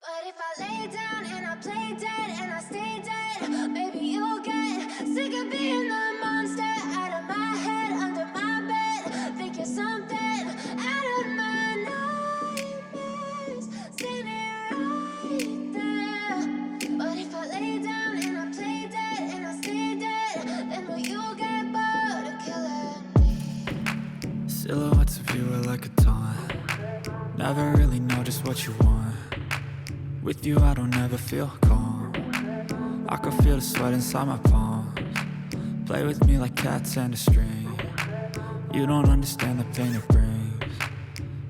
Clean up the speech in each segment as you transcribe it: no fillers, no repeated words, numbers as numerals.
But if I lay down and I play dead and I stay dead, maybe you'll get sick of being the monster out of my head, under my bed. Think you're something out of my nightmares, standing right there. But if I lay down and I play dead and I stay dead, then will you get bored of killing me? Silhouettes of you are like a taunt. Never really know just what you want. With you I don't ever feel calm. I can feel the sweat inside my palms. Play with me like cats and a string. You don't understand the pain it brings.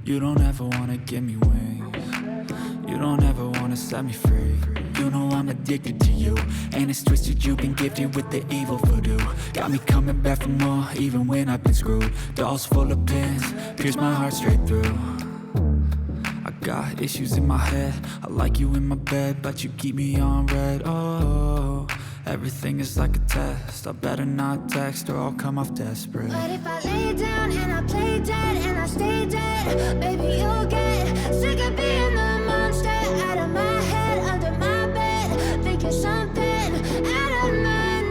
You don't ever wanna give me wings. You don't ever wanna set me free. You know I'm addicted to you, and it's twisted, you've been gifted with the evil voodoo. Got me coming back for more, even when I've been screwed. Dolls full of pins, pierce my heart straight through. I got issues in my head, I like you in my bed, but you keep me on red. Oh, everything is like a test, I better not text or I'll come off desperate. But if I lay down and I play dead and I stay dead, baby you'll get sick of being the monster out of my head, under my bed. Think you're something out of my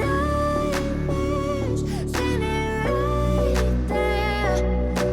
nightmares, standing right there.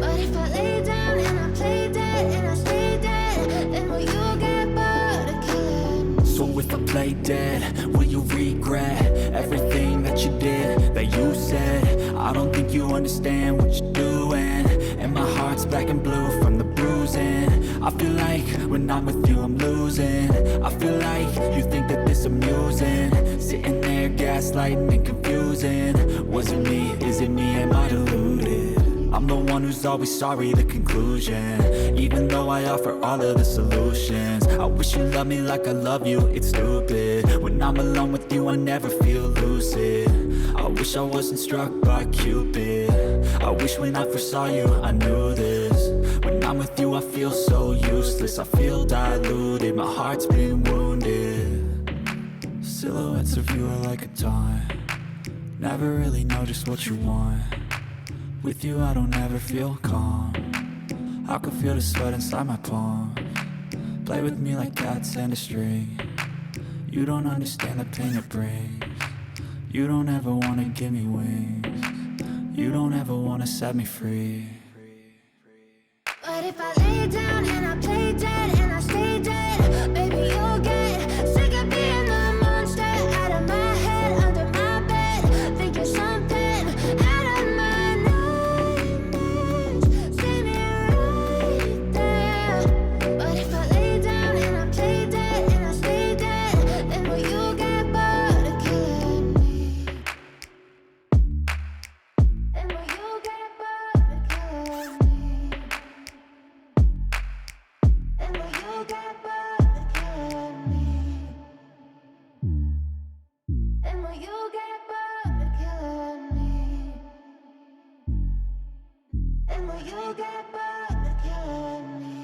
But if I lay down and I play dead and I stay dead, then will you get bored of killing me? So if I play dead, will you regret everything that you did, that you said? I don't think you understand what you're doing, and my heart's black and blue from the bruising. I feel like when I'm with you I'm losing. I feel like you think that this amusing, sitting there gaslighting and confusing. Was it me? Is it me? Am I deluded? I'm the one who's always sorry, the conclusion, even though I offer all of the solutions. I wish you loved me like I love you, it's stupid. When I'm alone with you I never feel lucid. I wish I wasn't struck by Cupid. I wish when I first saw you I knew this. When I'm with you I feel so useless, I feel diluted, my heart's been wounded. Silhouettes of you are like a taunt. Never really know just what you want. With you I don't ever feel calm. I can feel the sweat inside my palms. Play with me like cats and a string. You don't understand the pain it brings. You don't ever wanna give me wings. You don't ever wanna set me free. But if I lay down and I play dead and I stay dead, baby you'll get sick of being the monster out of my head, under my bed. Think you're something out of my nightmares, standing right there. But if I lay down and I play dead and I stay dead, then will you get bored of killing me? Then will you get bored of killing me? And will you get bored of killing me? And will you get bored of killing me? And will you get bored of killing me?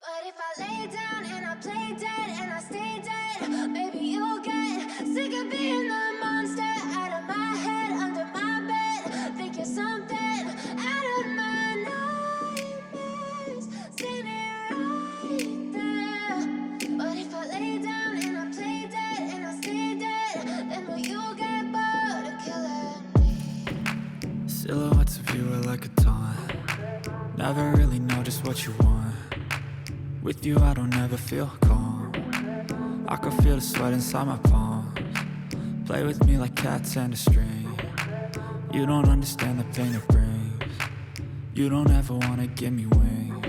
But if I lay down and I play dead and I stay dead, maybe you'll get sick of being the monster out of my head, under my bed. Think you're something out of my nightmares, standing right there. But if I lay down and I play dead and I stay dead, then will you get bored of killing me? Silhouettes of you are like a taunt. Never really know just what you want. With you I don't ever feel calm. I can feel the sweat inside my palms. Play with me like cats and a string. You don't understand the pain it brings. You don't ever wanna give me wings.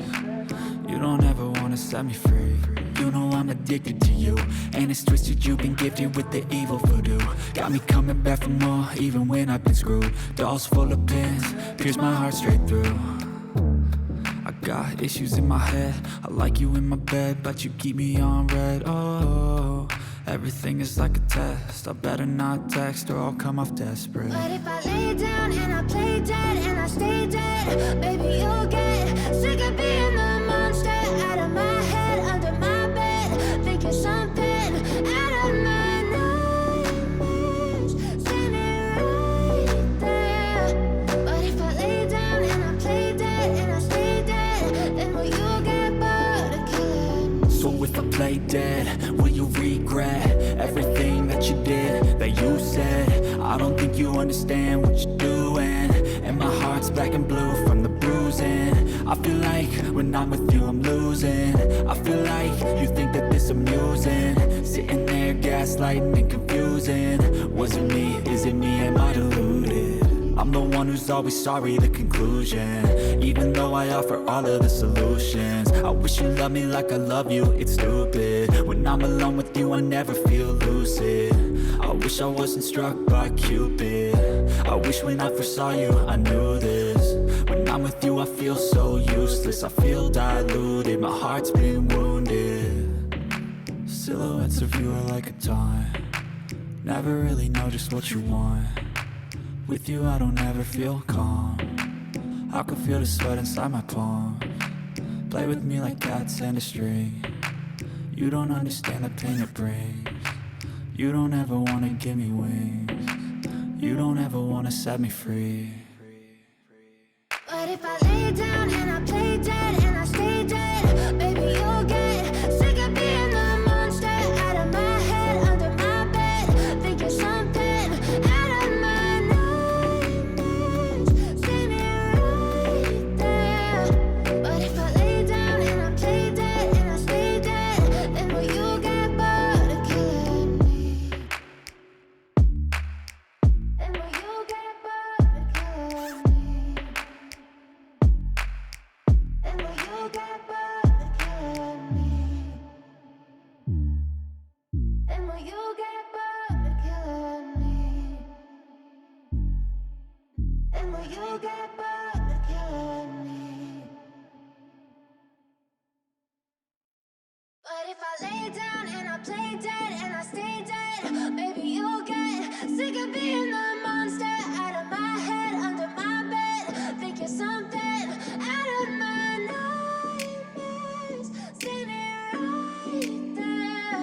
You don't ever wanna set me free. You know I'm addicted to you, and it's twisted, you've been gifted with the evil voodoo. Got me coming back for more, even when I've been screwed. Dolls full of pins, pierce my heart straight through. I got issues in my head, I like you in my bed, but you keep me on red. Oh, everything is like a test, I better not text or I'll come off desperate. But if I lay down and I play dead and I stay dead, baby you'll get sick of being the monster out of my head, under my bed. Think you're something out of my nightmares, standing right there. But if I lay down and I play dead and I stay dead, then will you think you understand what you're doing. And my heart's black and blue from the bruising. I feel like when I'm with you I'm losing. I feel like you think that this amusing. Sitting there gaslighting and confusing. Was it me? Is it me? Am I deluded? I'm the one who's always sorry, the conclusion. Even though I offer all of the solutions. I wish you loved me like I love you, it's stupid. When I'm alone with you I never feel lucid. I wish I wasn't struck by Cupid. I wish when I first saw you I knew this. When I'm with you I feel so useless. I feel diluted, my heart's been wounded. Silhouettes of you are like a taunt. Never really know just what you want. With you I don't ever feel calm. I can feel the sweat inside my palms. Play with me like cats and a string. You don't understand the pain it brings. You don't ever wanna give me wings. You don't ever wanna set me free. But if I lay down and I play dead and I stay dead, baby you'll get sick of being the monster out of my head, under my bed. Think you're something out of my nightmares. See me right there. But if I lay down and I play dead and I stay dead, then will you get bored of killing me? Then will you get bored of killing me? And will you get bored of killing me? And will you get bored of killing me? And will you get bored of killing me? But if I lay down and I play dead and I stay dead, baby you'll get sick of being the monster out of my head, under my bed. Think you're something out of my nightmares. See me right there.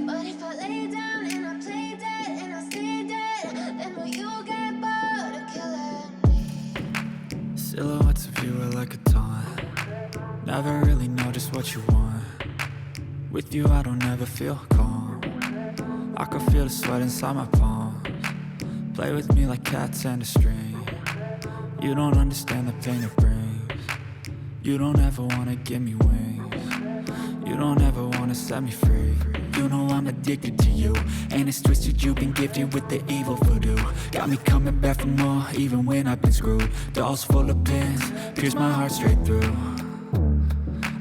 But if I lay down and I play dead and I stay dead, then will you get bored of killing me? Silhouettes of you are like a taunt. Never really know just what you want. With you I don't ever feel calm. I can feel the sweat inside my palms. Play with me like cats and a string. You don't understand the pain it brings. You don't ever wanna give me wings. You don't ever wanna set me free. You know I'm addicted to you, and it's twisted, you've been gifted with the evil voodoo. Got me coming back for more, even when I've been screwed. Dolls full of pins, pierce my heart straight through.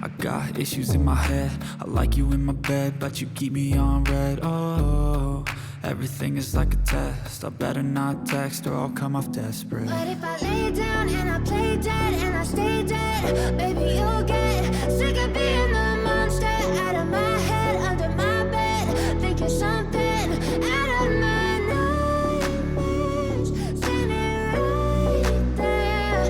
I got issues in my head, I like you in my bed, but you keep me on red. Oh, everything is like a test. I better not text or I'll come off desperate. But if I lay down and I play dead and I stay dead, baby you'll get sick of being the monster out of my head, under my bed. Think you're something out of my nightmares. See me right there.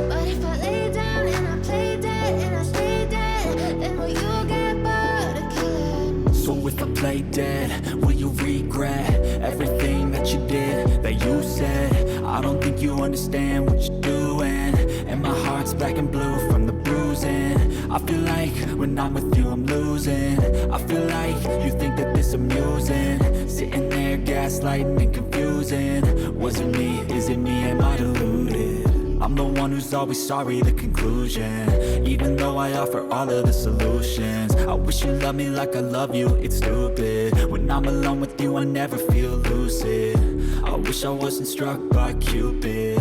But if I lay down and I play dead and I stay dead, then will you get bored of killing me? So if I play dead, will you regret everything that you did, that you said? I don't think you understand what you're doing. And my heart's black and blue from the bruising. I feel like when I'm with you I'm losing. I feel like you think that this amusing. Sitting there gaslighting and confusing. Was it me? Is it me? Am I deluded? I'm the one who's always sorry, the conclusion. Even though I offer all of the solutions. I wish you loved me like I love you, it's stupid. When I'm alone with you I never feel lucid. I wish I wasn't struck by Cupid.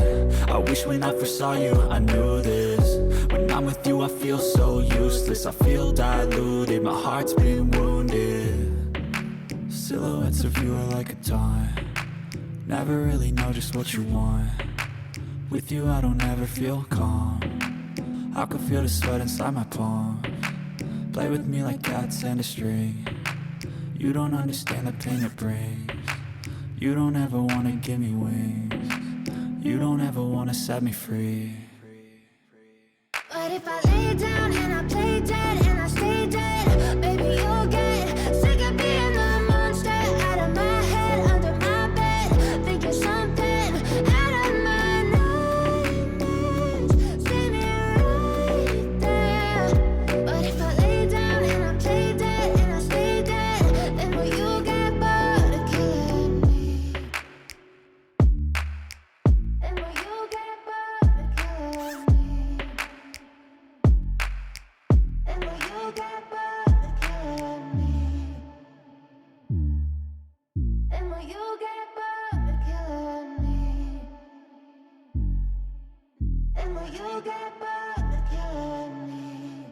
I wish when I first saw you I knew this. When I'm with you I feel so useless. I feel diluted, my heart's been wounded. Silhouettes of you are like a taunt. Never really know just what you want. With you I don't ever feel calm. I can feel the sweat inside my palms. Play with me like cats and a string. You don't understand the pain it brings. You don't ever wanna give me wings. You don't ever wanna set me free. But if I lay down and I play dead and I stay dead, baby you'll get sick of being the monster out of my head, under my bed. Think you're something out of my nightmares. See me right there. But if I lay down and I play dead and I stay dead, then will you get bored of killing me? will you get bored of killing me?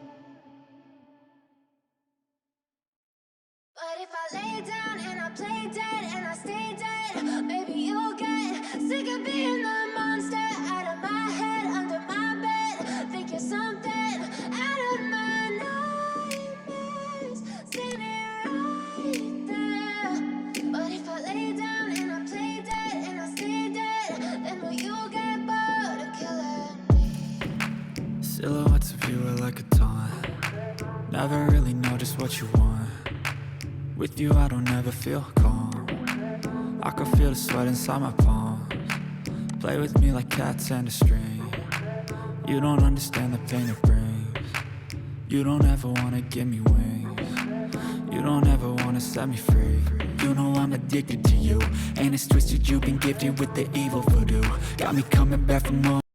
But if I lay down and I play dead and I stay dead, maybe you'll get sick of being the monster out of my head, under my bed. Think you're something out of my nightmares. See me right there. But if I lay down and I play dead and I stay dead, then will you get bored of killing me? Silhouettes of you are like a taunt. Never really know just what you want. With you I don't ever feel calm. I can feel the sweat inside my palms. Play with me like cats and a string. You don't understand the pain it brings. You don't ever wanna give me wings. You don't ever wanna set me free. You know I'm addicted to you, and it's twisted, you've been gifted with the evil voodoo. Got me coming back for more.